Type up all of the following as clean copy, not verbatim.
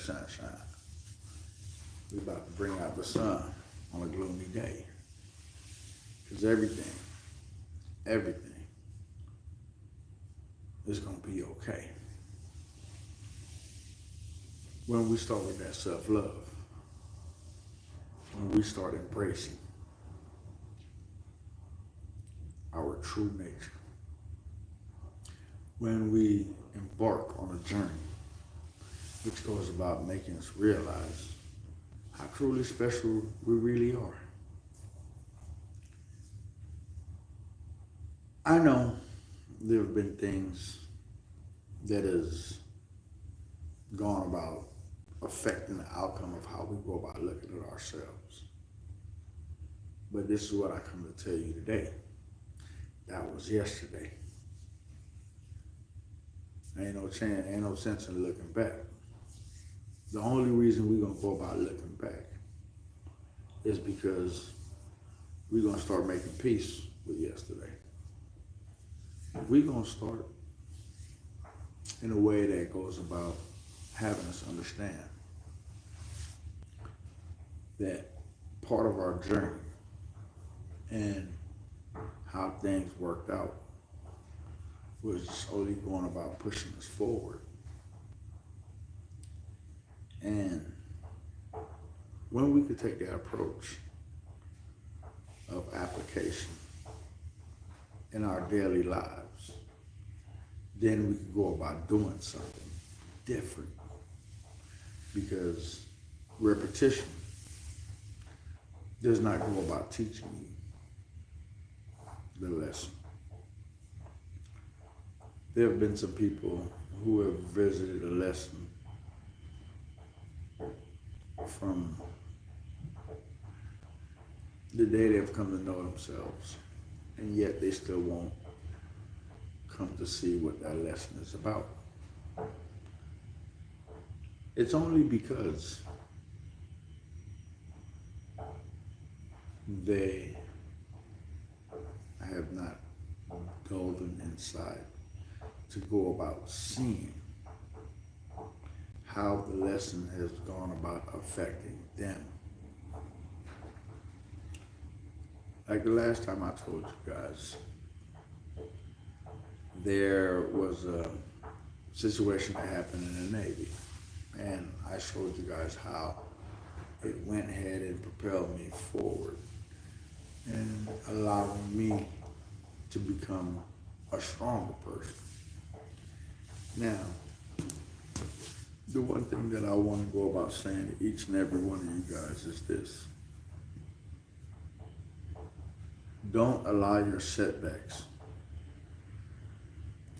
sunshine. We're about to bring out the sun on a gloomy day. Because everything is going to be okay. When we start with that self-love, when we start embracing our true nature, when we embark on a journey which goes about making us realize how truly special we really are. I know there have been things that has gone about affecting the outcome of how we go about looking at ourselves. But this is what I come to tell you today. That was yesterday. Ain't no sense in looking back. The only reason we're gonna go about looking back is because we're gonna start making peace with yesterday. We're gonna start in a way that goes about having us understand that part of our journey and how things worked out was slowly going about pushing us forward. And when we could take that approach of application in our daily lives, then we could go about doing something different. Because repetition does not go about teaching you the lesson. There have been some people who have visited a lesson from the day they've come to know themselves, and yet they still won't come to see what that lesson is about. It's only because they have not delved inside to go about seeing how the lesson has gone about affecting them. Like the last time I told you guys, there was a situation that happened in the Navy, and I showed you guys how it went ahead and propelled me forward and allowing me to become a stronger person. Now, the one thing that I want to go about saying to each and every one of you guys is this. Don't allow your setbacks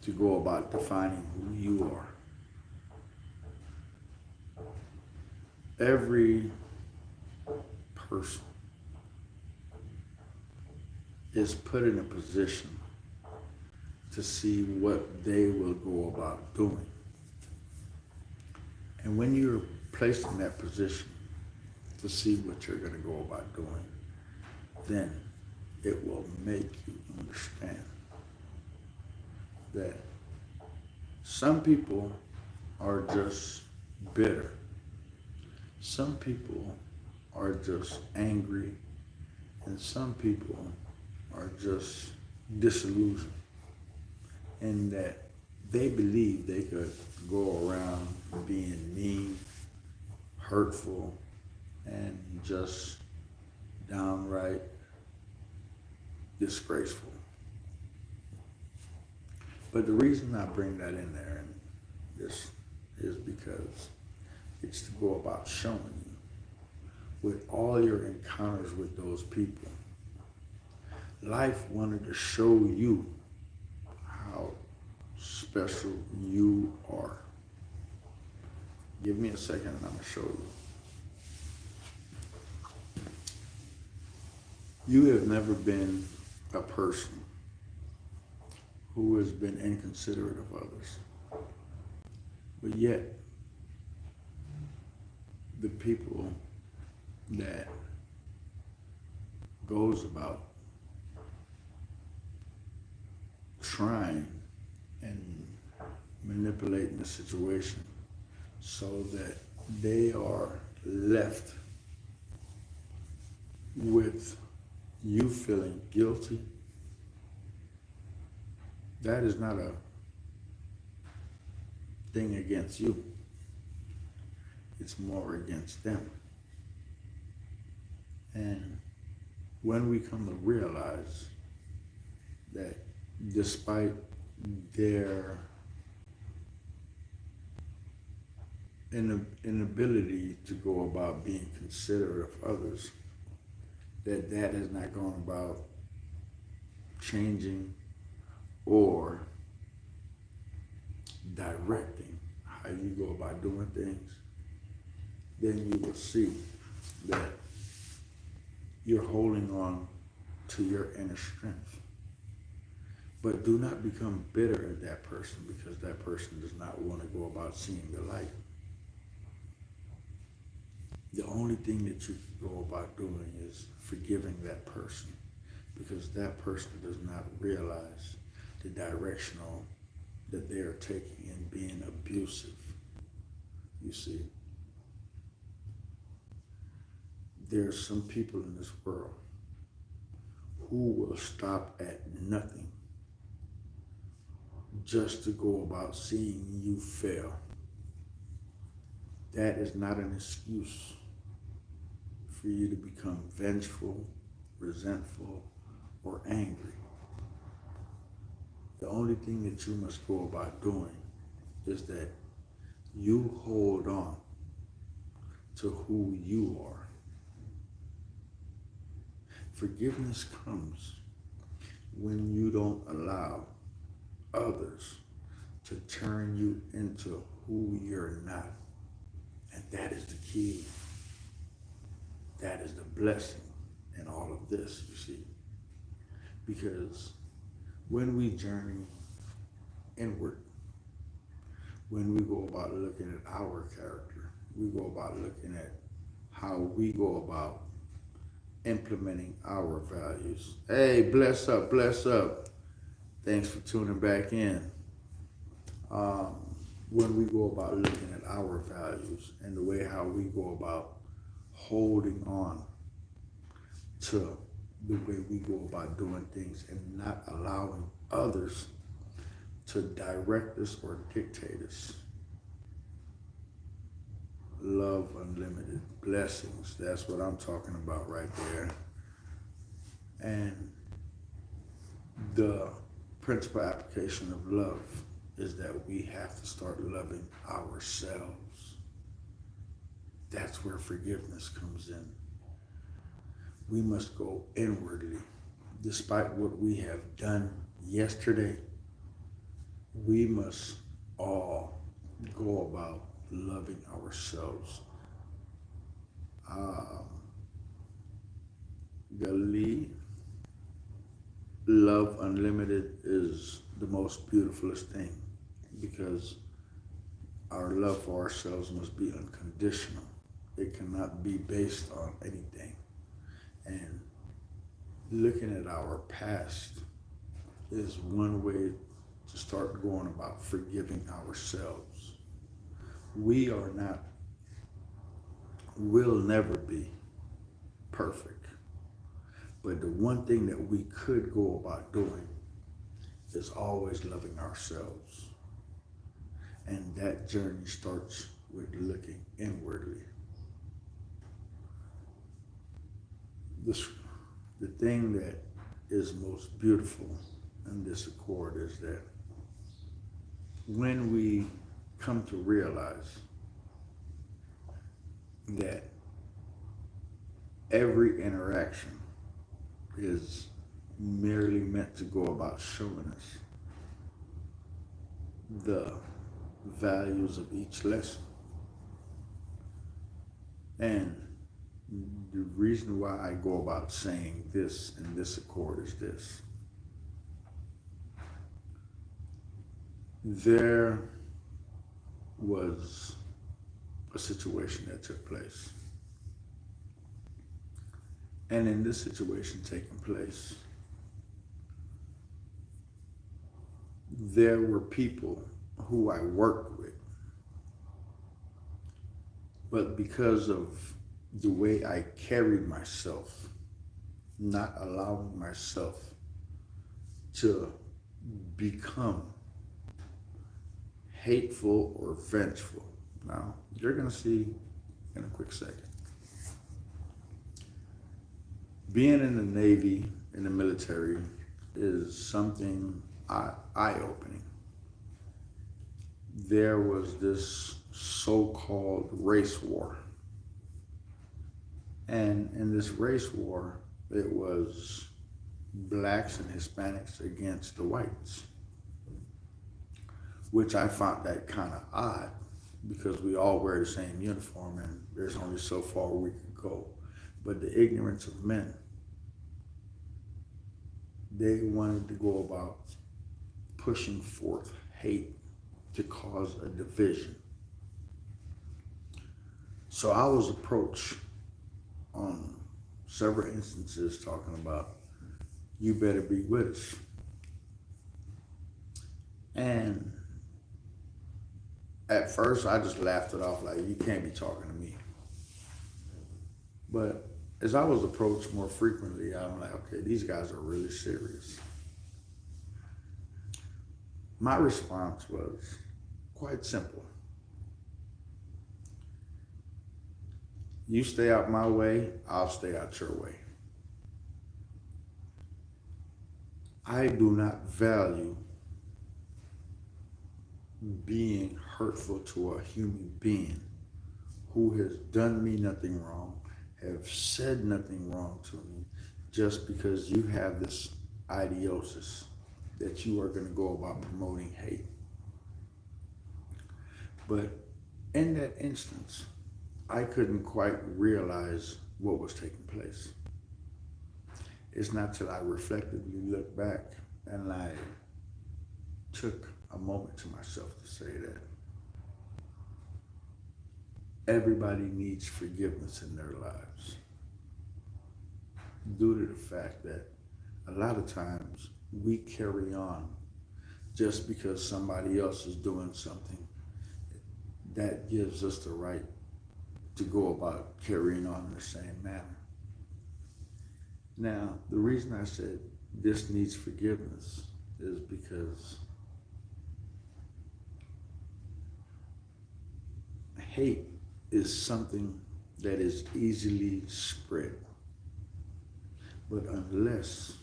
to go about defining who you are. Every person is put in a position to see what they will go about doing. And when you're placed in that position to see what you're going to go about doing, then it will make you understand that some people are just bitter. Some people are just angry. And some people are just disillusioned. And that they believe they could go around being mean, hurtful, and just downright disgraceful. But the reason I bring that in there and this is because it's to go about showing you with all your encounters with those people, life wanted to show you how special you are. Give me a second and I'm going to show you. You have never been a person who has been inconsiderate of others. But yet, the people that goes about trying and manipulating the situation so that they are left with you feeling guilty, that is not a thing against you. It's more against them. And when we come to realize that despite their inability to go about being considerate of others, that has not gone about changing or directing how you go about doing things, then you will see that you're holding on to your inner strength. But do not become bitter at that person because that person does not want to go about seeing the light. The only thing that you can go about doing is forgiving that person because that person does not realize the directional that they are taking and being abusive. You see, there are some people in this world who will stop at nothing just to go about seeing you fail. That is not an excuse for you to become vengeful, resentful, or angry. The only thing that you must go about doing is that you hold on to who you are. Forgiveness comes when you don't allow others to turn you into who you're not. And that is the key. That is the blessing in all of this, you see. Because when we journey inward, when we go about looking at our character, we go about looking at how we go about implementing our values. Hey, bless up, bless up. Thanks for tuning back in. When we go about looking at our values and the way how we go about holding on to the way we go about doing things and not allowing others to direct us or dictate us. Love unlimited blessings. That's what I'm talking about right there. And the principal application of love is that we have to start loving ourselves. That's where forgiveness comes in. We must go inwardly. Despite what we have done yesterday, we must all go about loving ourselves. Gali, love unlimited is the most beautifulest thing because our love for ourselves must be unconditional. It cannot be based on anything. And looking at our past is one way to start going about forgiving ourselves. We are not, will never be perfect. But the one thing that we could go about doing is always loving ourselves. And that journey starts with looking inwardly. The thing that is most beautiful in this accord is that when we come to realize that every interaction is merely meant to go about showing us the values of each lesson. And the reason why I go about saying this in this accord is this. There was a situation that took place. And in this situation taking place, there were people who I worked with But because of the way I carried myself, not allowing myself to become hateful or vengeful. Now, you're going to see in a quick second. Being in the Navy, in the military, is something eye-opening. There was this so-called race war. And in this race war, it was blacks and Hispanics against the whites, which I found that kind of odd because we all wear the same uniform and there's only so far we could go. But the ignorance of men, they wanted to go about pushing forth hate to cause a division. So I was approached on several instances talking about, you better be with us. And at first I just laughed it off like, you can't be talking to me. But as I was approached more frequently, I'm like, okay, these guys are really serious. My response was quite simple. You stay out my way, I'll stay out your way. I do not value being hurtful to a human being who has done me nothing wrong, have said nothing wrong to me, just because you have this ideosis that you are going to go about promoting hate. But in that instance, I couldn't quite realize what was taking place. It's not till I reflectively looked back and I took a moment to myself to say that everybody needs forgiveness in their lives, due to the fact that a lot of times we carry on just because somebody else is doing something that gives us the right to go about carrying on in the same manner. Now, the reason I said this needs forgiveness is because hate is something that is easily spread. But unless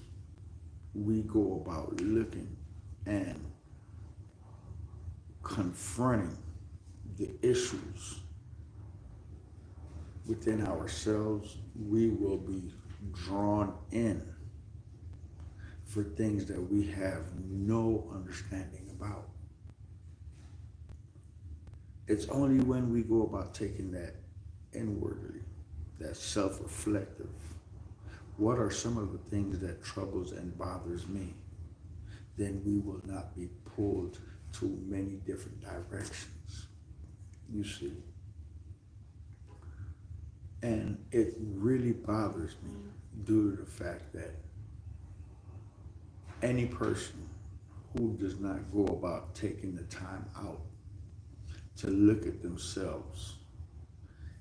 we go about looking and confronting the issues within ourselves, we will be drawn in for things that we have no understanding about. It's only when we go about taking that inwardly, that self-reflective, what are some of the things that troubles and bothers me, then we will not be pulled to many different directions, you see. And it really bothers me due to the fact that any person who does not go about taking the time out to look at themselves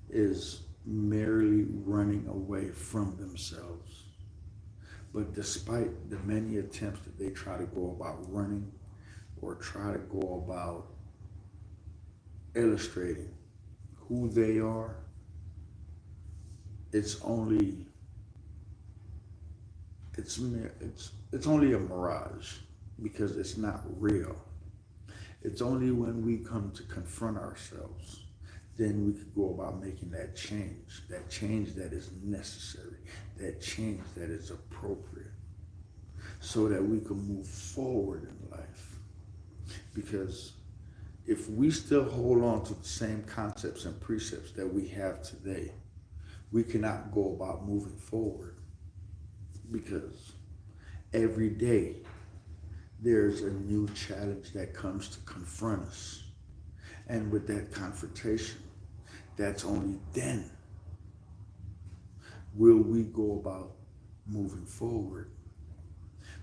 is merely running away from themselves. But despite the many attempts that they try to go about running or try to go about illustrating who they are, it's only a mirage, because it's not real. It's only when we come to confront ourselves, then we could go about making that change that is necessary, that change that is appropriate, so that we can move forward in life. Because if we still hold on to the same concepts and precepts that we have today, we cannot go about moving forward, because every day there's a new challenge that comes to confront us. And with that confrontation, that's only then will we go about moving forward.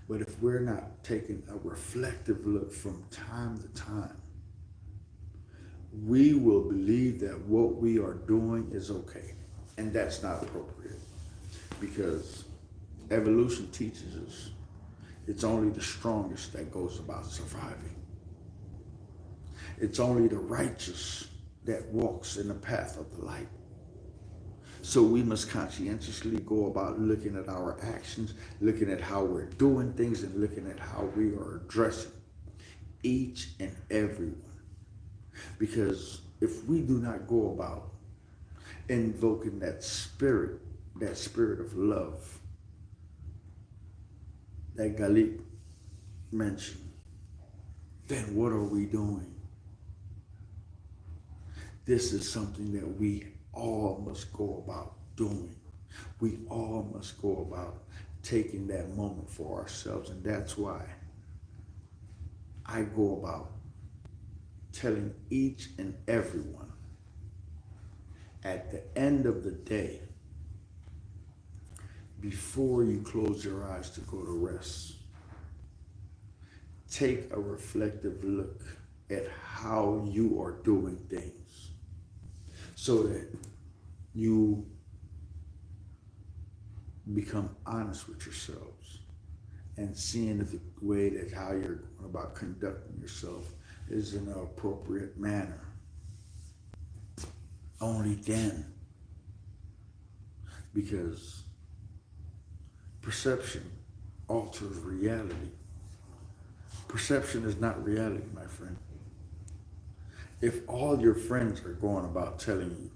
But if we're not taking a reflective look from time to time, we will believe that what we are doing is okay. And that's not appropriate, because evolution teaches us it's only the strongest that goes about surviving. It's only the righteous that walks in the path of the light. So we must conscientiously go about looking at our actions, looking at how we're doing things, and looking at how we are addressing each and every one. Because if we do not go about invoking that spirit of love that Galip mentioned, then what are we doing? This is something that we all must go about doing. We all must go about taking that moment for ourselves. And that's why I go about telling each and everyone at the end of the day, before you close your eyes to go to rest, take a reflective look at how you are doing things so that you become honest with yourselves and seeing if the way that how you're going about conducting yourself is in an appropriate manner. Only then, because perception alters reality. Perception is not reality, my friend. If all your friends are going about telling you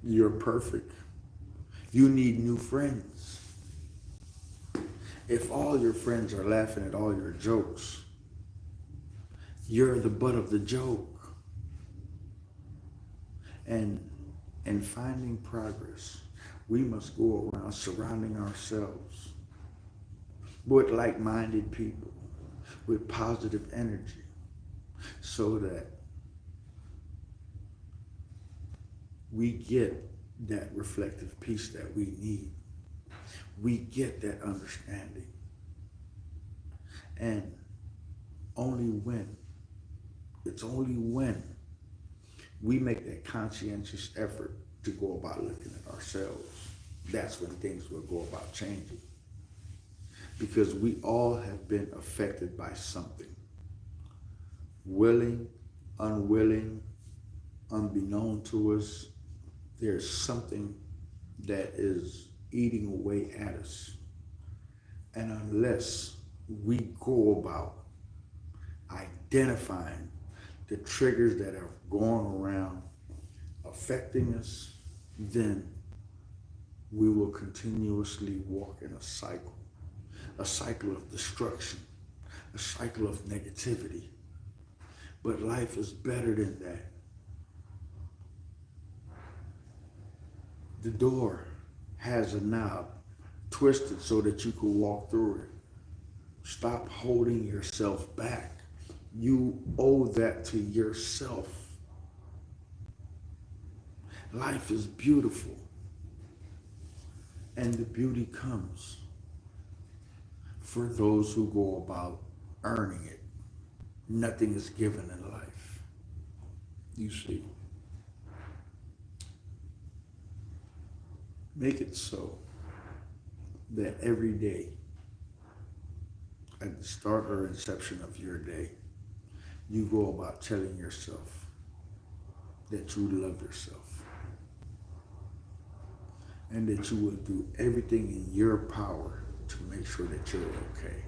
you're perfect, you need new friends. If all your friends are laughing at all your jokes, you're the butt of the joke. And in finding progress, we must go around surrounding ourselves with like-minded people, with positive energy, so that we get that reflective peace that we need. We get that understanding. And it's only when we make that conscientious effort to go about looking at ourselves, that's when things will go about changing. Because we all have been affected by something. Willing, unwilling, unbeknown to us, there's something that is eating away at us. And unless we go about identifying the triggers that are going around affecting us, then we will continuously walk in a cycle of destruction, a cycle of negativity. But life is better than that. The door has a knob twisted so that you can walk through it. Stop holding yourself back. You owe that to yourself. Life is beautiful, and the beauty comes for those who go about earning it. Nothing is given in life. You see. Make it so that every day, at the start or inception of your day, you go about telling yourself that you love yourself and that you will do everything in your power to make sure that you're okay.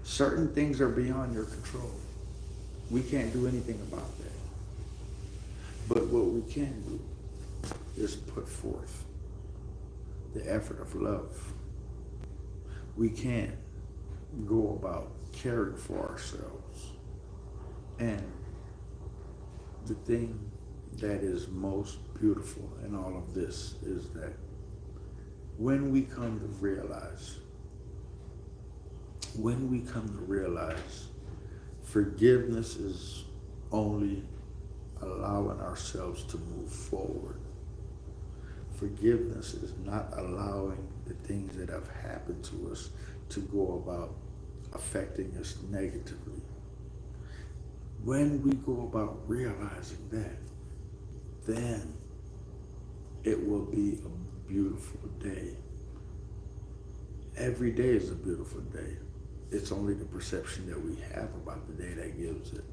Certain things are beyond your control. We can't do anything about that. But what we can do is put forth the effort of love. We can go about caring for ourselves. And the thing that is most beautiful in all of this is that when we come to realize forgiveness is only allowing ourselves to move forward. Forgiveness is not allowing the things that have happened to us to go about affecting us negatively. When we go about realizing that, then it will be a beautiful day. Every day is a beautiful day. It's only the perception that we have about the day that gives it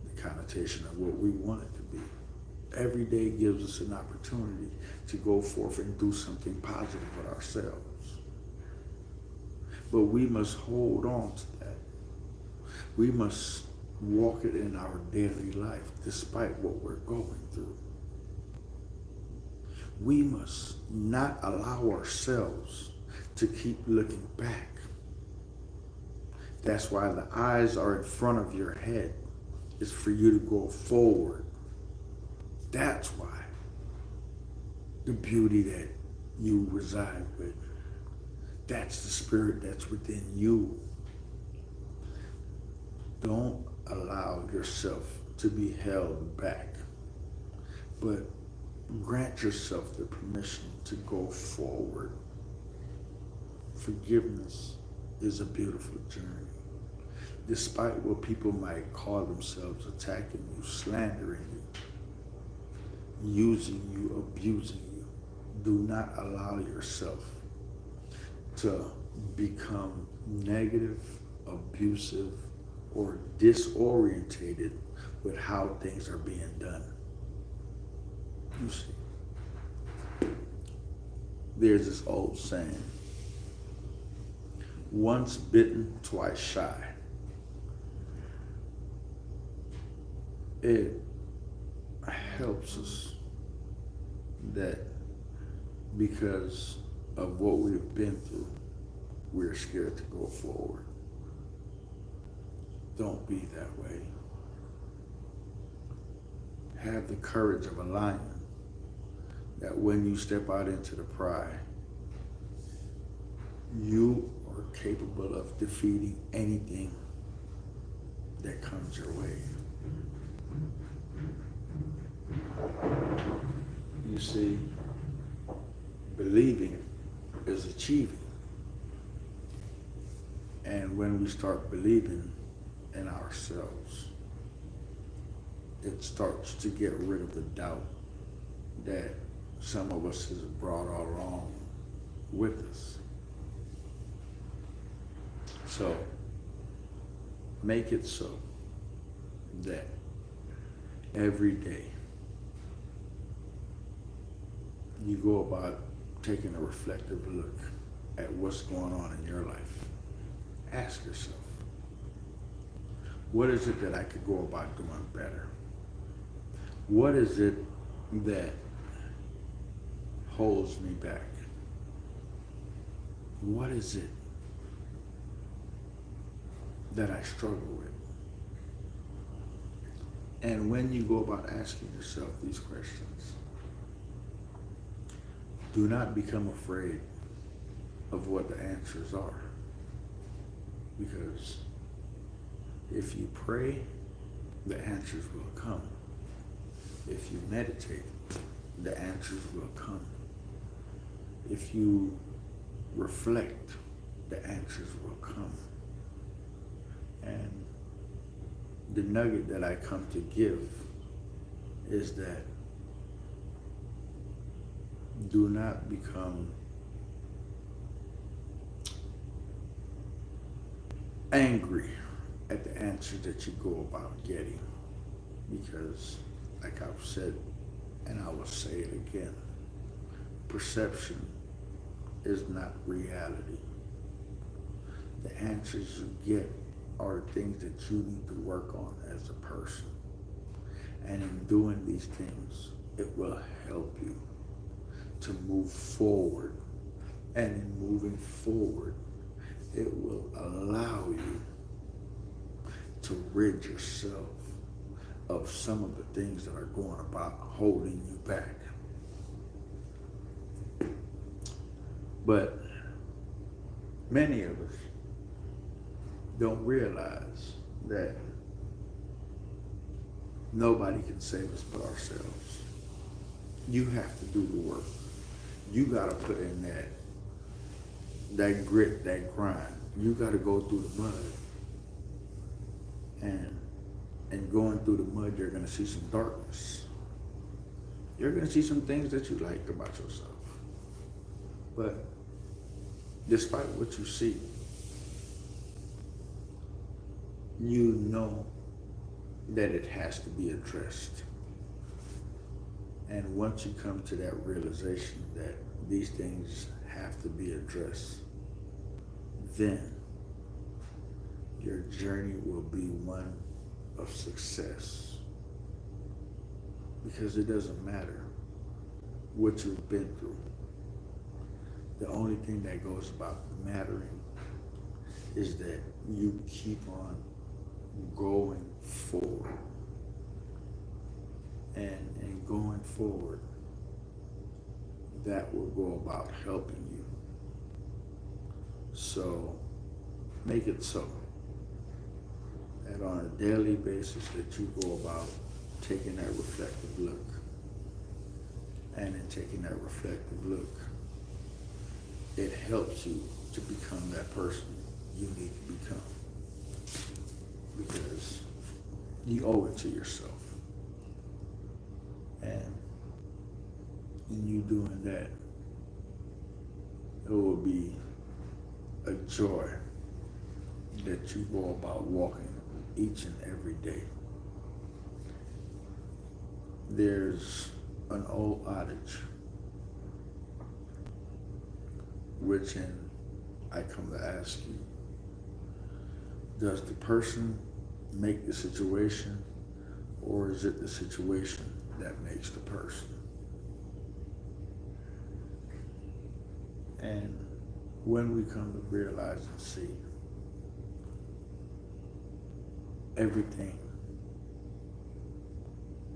the connotation of what we want it to be. Every day gives us an opportunity to go forth and do something positive with ourselves. But we must hold on to that. We must walk it in our daily life despite what we're going through. We must not allow ourselves to keep looking back. That's why the eyes are in front of your head. It's for you to go forward. That's why. The beauty that you reside with. That's the spirit that's within you. Don't allow yourself to be held back, but grant yourself the permission to go forward. Forgiveness is a beautiful journey. Despite what people might call themselves attacking you, slandering you, using you, abusing you, do not allow yourself to become negative, abusive, or disorientated with how things are being done. You see, there's this old saying, once bitten, twice shy. It helps us that because of what we've been through, we're scared to go forward. Don't be that way. Have the courage of a lion, that when you step out into the pride, you are capable of defeating anything that comes your way. You see, believing is achieving. And when we start believing in ourselves, it starts to get rid of the doubt that some of us has brought all along with us. So, make it so that every day you go about taking a reflective look at what's going on in your life. Ask yourself, what is it that I could go about doing better? What is it that holds me back? What is it that I struggle with? And when you go about asking yourself these questions, do not become afraid of what the answers are. Because if you pray, the answers will come. If you meditate, the answers will come. If you reflect, the answers will come. And the nugget that I come to give is that do not become angry at the answers that you go about getting, because like I've said, and I will say it again, perception is not reality. The answers you get are things that you need to work on as a person. And in doing these things, it will help you to move forward. And in moving forward, it will allow you to rid yourself of some of the things that are going about holding you back. But many of us don't realize that nobody can save us but ourselves. You have to do the work. You gotta put in that grit, that grind. You gotta go through the mud. And And going through the mud, you're going to see some darkness. You're going to see some things that you like about yourself. But despite what you see, you know that it has to be addressed. And once you come to that realization that these things have to be addressed, then your journey will be one of success. Because it doesn't matter what you've been through. The only thing that goes about mattering is that you keep on going forward. And going forward, that will go about helping you. So make it so that on a daily basis that you go about taking that reflective look. And in taking that reflective look, it helps you to become that person you need to become. Because you owe it to yourself. And in you doing that, it will be a joy that you go about walking each and every day. There's an old adage, which I come to ask you, does the person make the situation, or is it the situation that makes the person? And when we come to realize and see everything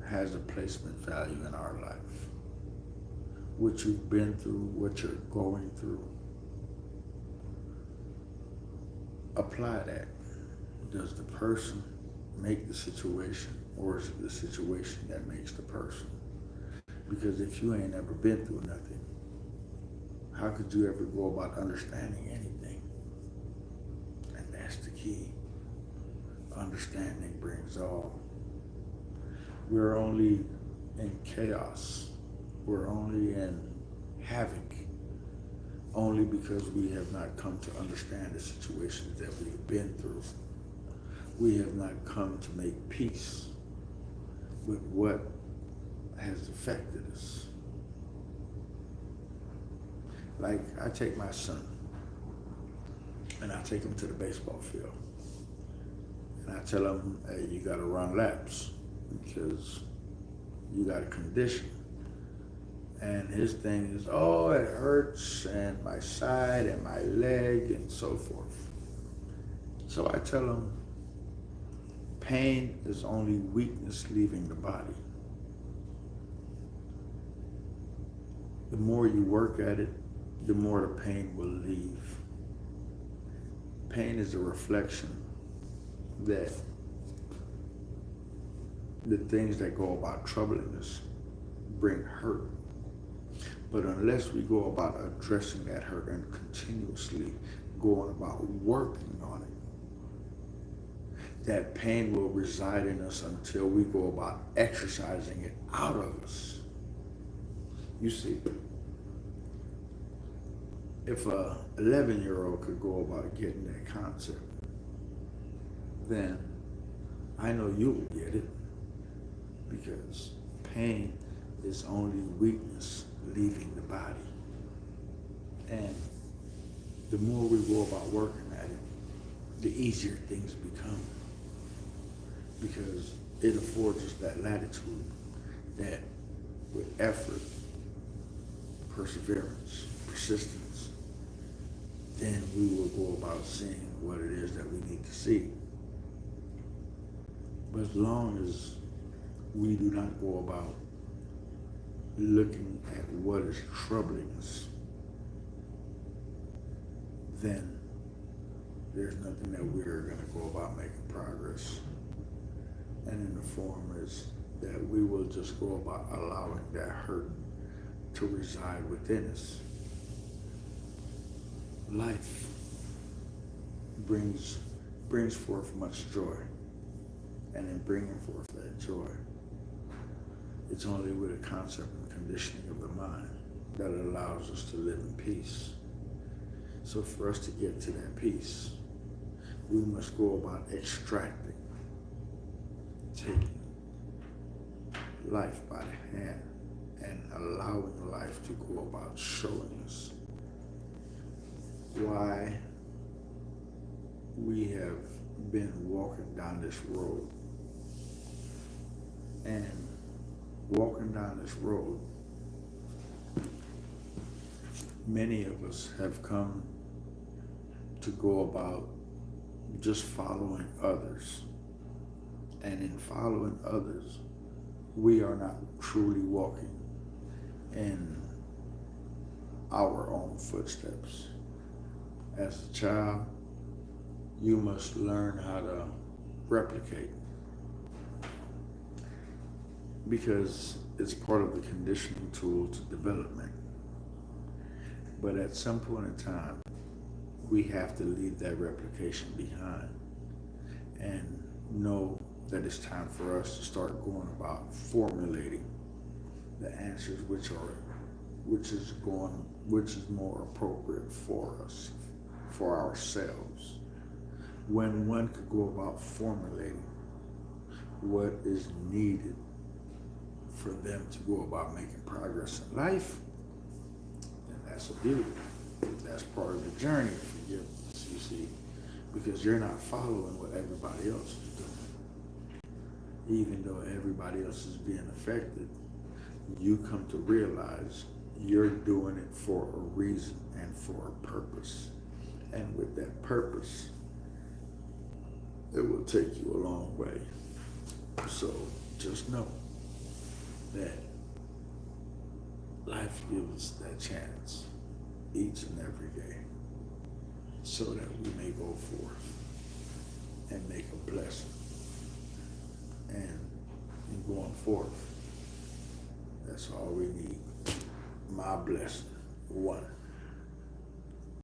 has a placement value in our life. What you've been through, what you're going through, apply that. Does the person make the situation, or is it the situation that makes the person? Because if you ain't ever been through nothing, how could you ever go about understanding anything? And that's the key. Understanding brings all. We're only in chaos. We're only in havoc. Only because we have not come to understand the situations that we've been through. We have not come to make peace with what has affected us. Like, I take my son, and I take him to the baseball field. And I tell him, hey, you gotta run laps because you got a condition. And his thing is, oh, it hurts, and my side, and my leg, and so forth. So I tell him, pain is only weakness leaving the body. The more you work at it, the more the pain will leave. Pain is a reflection that the things that go about troubling us bring hurt. But unless we go about addressing that hurt and continuously going about working on it, that pain will reside in us until we go about exercising it out of us. You see, if a 11-year-old could go about getting that concept, then I know you will get it, because pain is only weakness leaving the body. And the more we go about working at it, the easier things become, because it affords us that latitude that with effort, perseverance, persistence, then we will go about seeing what it is that we need to see. But as long as we do not go about looking at what is troubling us, then there's nothing that we're going to go about making progress. And in the form is that we will just go about allowing that hurt to reside within us. Life brings forth much joy. and in bringing forth that joy. It's only with a concept and conditioning of the mind that allows us to live in peace. So for us to get to that peace, we must go about extracting, taking life by the hand and allowing life to go about showing us why we have been walking down this road. And walking down this road, many of us have come to go about just following others. And in following others, we are not truly walking in our own footsteps. As a child, you must learn how to replicate, because it's part of the conditioning tool to development. But at some point in time, we have to leave that replication behind and know that it's time for us to start going about formulating the answers which is more appropriate for us, for ourselves. When one could go about formulating what is needed for them to go about making progress in life, then that's a beauty. That's part of the journey of forgiveness, you see, because you're not following what everybody else is doing. Even though everybody else is being affected, you come to realize you're doing it for a reason and for a purpose. And with that purpose, it will take you a long way. So just know that life gives us that chance each and every day so that we may go forth and make a blessing. And in going forth, that's all we need. My blessing, one.